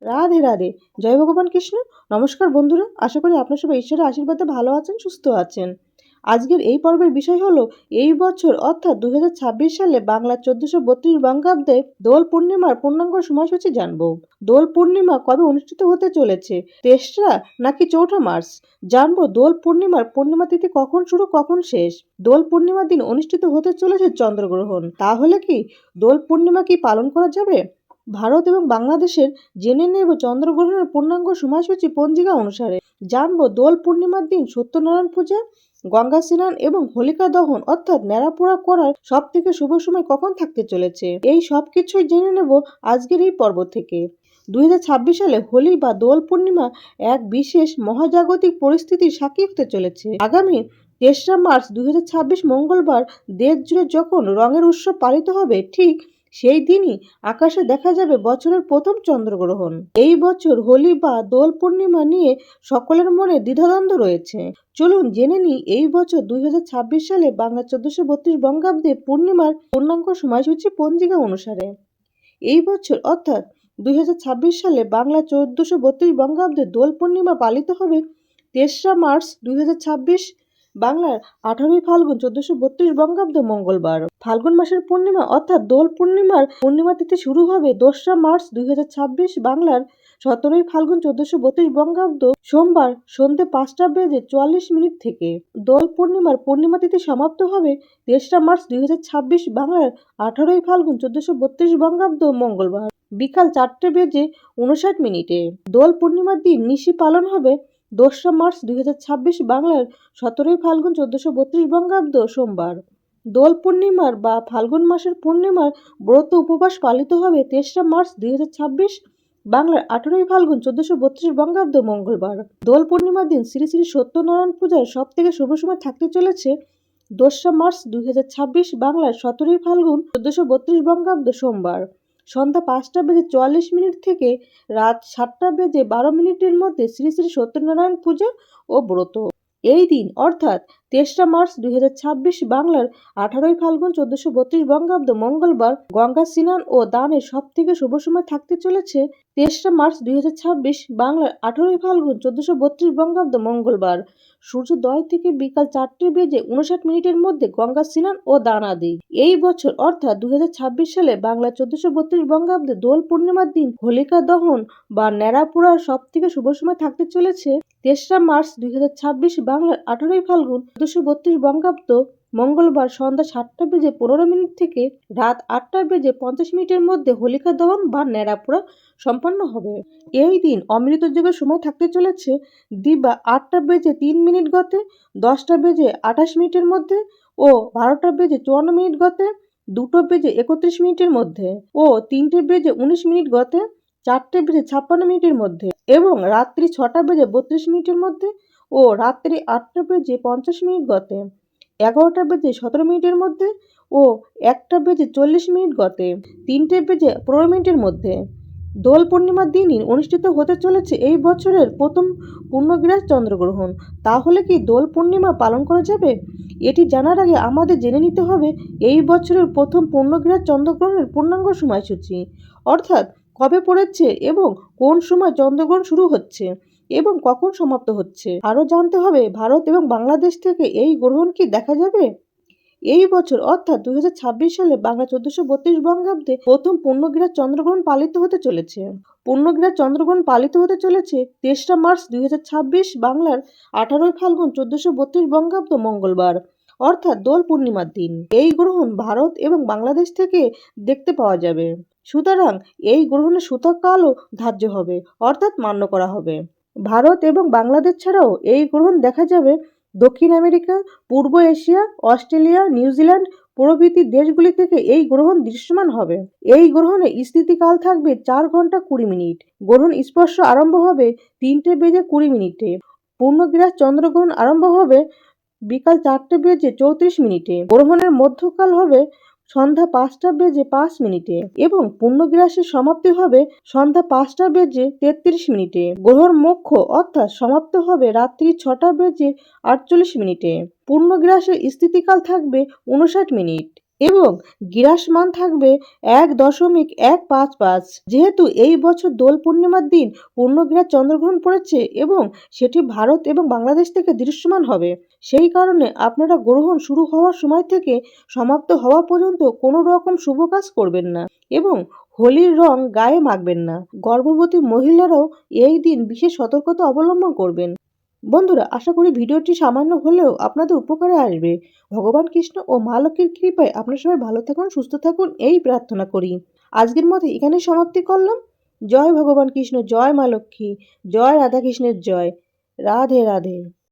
রাধে রাধে। জয় ভগবান কৃষ্ণ। নমস্কার বন্ধুরা, আশা করি আপনার সবাই ঈশ্বরের আশীর্বাদে ভালো আছেন, সুস্থ আছেন। আজকের এই পর্বের বিষয় হলো এই বছর অর্থাৎ 2026 সালে বাংলা 1432 বঙ্গাব্দে দোল পূর্ণিমার পূর্ণাঙ্গ সময়সূচি জানবো। দোল পূর্ণিমা কবে অনুষ্ঠিত হতে চলেছে, 3রা নাকি 4 মার্চ? জানবো দোল পূর্ণিমার পূর্ণিমা তিথি কখন শুরু কখন শেষ। দোল পূর্ণিমার দিন অনুষ্ঠিত হতে চলেছে চন্দ্রগ্রহণ, তাহলে কি দোল পূর্ণিমা কি পালন করা যাবে? ভারত এবং বাংলাদেশের জেনে নেব চন্দ্রগ্রহণের পূর্ণাঙ্গ সময়সূচি পঞ্জিকা অনুসারে। জানবো দোল পূর্ণিমার দিন সত্যনারায়ণ পূজা, গঙ্গা স্নান এবং হোলিকা দহন অর্থাৎ ন্যাড়াপোড়া করার সব থেকে শুভ সময় কখন থাকতে চলেছে। এই সব কিছুই জেনে নেব আজকের এই পর্ব থেকে। 2026 সালে হোলি বা দোল পূর্ণিমা এক বিশেষ মহাজাগতিক পরিস্থিতির সাক্ষী হতে চলেছে। আগামী 3রা মার্চ 2026 মঙ্গলবার দেশ জুড়ে যখন রঙের উৎসব পালিত হবে, ঠিক সেই দিনই আকাশে দেখা যাবে বছরের প্রথম চন্দ্রগ্রহণ। এই বছর হোলি বা দোল পূর্ণিমা নিয়ে সকলের মনে দ্বিধাদ্বন্দ্ব রয়েছে। চলুন জেনে নিই এই বছর 2026 সালে বাংলা 1432 বঙ্গাব্দে পূর্ণিমার পূর্ণাঙ্গ সময়সূচি পঞ্জিকা অনুসারে। এই বছর অর্থাৎ 2026 সালে বাংলা 1432 বঙ্গাব্দে দোল পূর্ণিমা পালিত হবে 3রা মার্চ 2026, বাংলার 18ই ফাল্গুন 1432 বঙ্গাব্দ মঙ্গলবার। ফাল্গুন মাসের পূর্ণিমা অর্থাৎ দোল পূর্ণিমার পূর্ণিমা তিথি শুরু হবে 2রা মার্চ 2026, বাংলার 17ই ফাল্গুন 1432 বঙ্গাব্দ সোমবার সন্ধ্যে 5:44 থেকে। দোল পূর্ণিমার পূর্ণিমা তিথি সমাপ্ত হবে 3রা মার্চ 2026, বাংলার 18ই ফাল্গুন 1432 বঙ্গাব্দ মঙ্গলবার বিকাল 4:59। দোল পূর্ণিমার দিন নিশি পালন হবে 2রা মার্চ 2026, বাংলার 17ই ফাল্গুন 1432 বঙ্গাব্দ সোমবার। দোল পূর্ণিমার বা ফাল্গুন মাসের পূর্ণিমার ব্রত উপবাস পালিত হবে 3রা মার্চ 2026, বাংলার 18ই ফাল্গুন 1432 বঙ্গাব্দ মঙ্গলবার। দোল পূর্ণিমার দিন শ্রী শ্রী সত্যনারায়ণ পূজার সব থেকে শুভ সময় থাকতে চলেছে 2রা মার্চ 2026, বাংলার 17ই ফাল্গুন 1432 বঙ্গাব্দ সোমবার সন্ধ্যা 5:44 থেকে রাত 7:12 মধ্যে শ্রী শ্রী সত্যনারায়ণ পূজা ও ব্রত। এই দিন অর্থাৎ 3রা মার্চ 2026, বাংলার 18ই ফাল্গুন 1432 বঙ্গাব্দ মঙ্গলবার গঙ্গা স্নান ও দানের সব থেকে শুভ সময় থাকতে চলেছে 3রা মার্চ 2026, বাংলার 18ই ফাল্গুন 1432 বঙ্গাব্দ মঙ্গলবার সূর্যোদয় থেকে বিকাল 4:59 মধ্যে গঙ্গা স্নান ও দান আদি। এই বছর অর্থাৎ 2026 সালে বাংলা 1432 বঙ্গাব্দে দোল পূর্ণিমার দিন হোলিকা দহন বা ন্যাড়াপোড়ার সব থেকে শুভ সময় থাকতে চলেছে 3রা মার্চ 2026, বাংলার 18ই ফাল্গুন 1432 বঙ্গাব্দ মঙ্গলবার সন্ধ্যা 7:15 থেকে রাত 8:50 মধ্যে হোলিকা দহন বা ন্যাড়াপোড়া সম্পন্ন হবে। এই দিন অমৃত যুগের সময় থাকতে চলেছে দিবা 8:03 গতে, 10:28 মধ্যে ও 12:54 গতে, 2:31 মধ্যে ও 3:19 গতে, 4:56 মধ্যে এবং রাত্রি 6:32 মধ্যে ও রাত্রি 8:50 গতে, 11:17 মধ্যে ও 1:40 গতে, 3:15 মধ্যে। দোল পূর্ণিমার দিনই অনুষ্ঠিত হতে চলেছে এই বছরের প্রথম পূর্ণগ্রাস চন্দ্রগ্রহণ, তাহলে কি দোল পূর্ণিমা পালন করা যাবে? এটি জানার আগে আমাদের জেনে নিতে হবে এই বছরের প্রথম পূর্ণগ্রাস চন্দ্রগ্রহণের পূর্ণাঙ্গ সময়সূচি, অর্থাৎ কবে পড়েছে এবং কোন সময় চন্দ্রগ্রহণ শুরু হচ্ছে এবং কখন সমাপ্ত হচ্ছে। আরও জানতে হবে ভারত এবং বাংলাদেশ থেকে এই গ্রহণ কি দেখা যাবে। এই বছর অর্থাৎ 2026 সালে বাংলা 1432 বঙ্গাব্দে প্রথম পূর্ণগ্রাস চন্দ্রগ্রহণ পালিত হতে চলেছে। পূর্ণগ্রাস চন্দ্রগ্রহণ পালিত হতে চলেছে 3রা মার্চ 2026, বাংলার 18ই ফাল্গুন 1432 বঙ্গাব্দ মঙ্গলবার অর্থাৎ দোল পূর্ণিমার দিন। এই গ্রহণ ভারত এবং বাংলাদেশ থেকে দেখতে পাওয়া যাবে, সুতরাং এই গ্রহণের সূতককালও ধার্য হবে অর্থাৎ মান্য করা হবে। ভারত এবং বাংলাদেশ ছাড়াও এই গ্রহণ দেখা যাবে দক্ষিণ আমেরিকা, পূর্ব এশিয়া, অস্ট্রেলিয়া, নিউজিল্যান্ড প্রভৃতি দেশগুলি থেকে এই গ্রহণ দৃশ্যমান হবে। এই গ্রহণে স্থিতিকাল থাকবে 4 ঘন্টা 20 মিনিট। গ্রহণ স্পর্শ আরম্ভ হবে 3:20 পূর্ণগ্রাস চন্দ্রগ্রহণ আরম্ভ হবে বিকাল 4:34। গ্রহণের মধ্যকাল হবে সন্ধ্যা 5:05 এবং পূর্ণগ্রাসের সমাপ্তি হবে সন্ধ্যা 5:33। গ্রহণ মোক্ষ অর্থাৎ সমাপ্ত হবে রাত্রি 6:48। পূর্ণগ্রাসের স্থিতিকাল থাকবে 59 মিনিট। এবং গ্রাসমান থাকবে ১.১৫৫। যেহেতু এই বছর দোল পূর্ণিমার দিন পূর্ণগ্রাস চন্দ্রগ্রহণ পড়েছে এবং সেটি ভারত এবং বাংলাদেশ থেকে দৃশ্যমান হবে, সেই কারণে আপনারা গ্রহণ শুরু হওয়ার সময় থেকে সমাপ্ত হওয়া পর্যন্ত কোনো রকম শুভ কাজ করবেন না এবং হোলির রং গায়ে মাখবেন না। গর্ভবতী মহিলারাও এই দিন বিশেষ সতর্কতা অবলম্বন করবেন। বন্ধুরা, আশা করি ভিডিওটি সামান্য হলেও আপনাদের উপকারে আসবে। ভগবান কৃষ্ণ ও মা লক্ষ্মীর কৃপায় আপনারা সবাই ভালো থাকুন, সুস্থ থাকুন, এই প্রার্থনা করি। আজকের মতো এখানেই সমাপ্তি করলাম। জয় ভগবান কৃষ্ণ, জয় মা লক্ষ্মী, জয় রাধাকৃষ্ণের জয়। রাধে রাধে।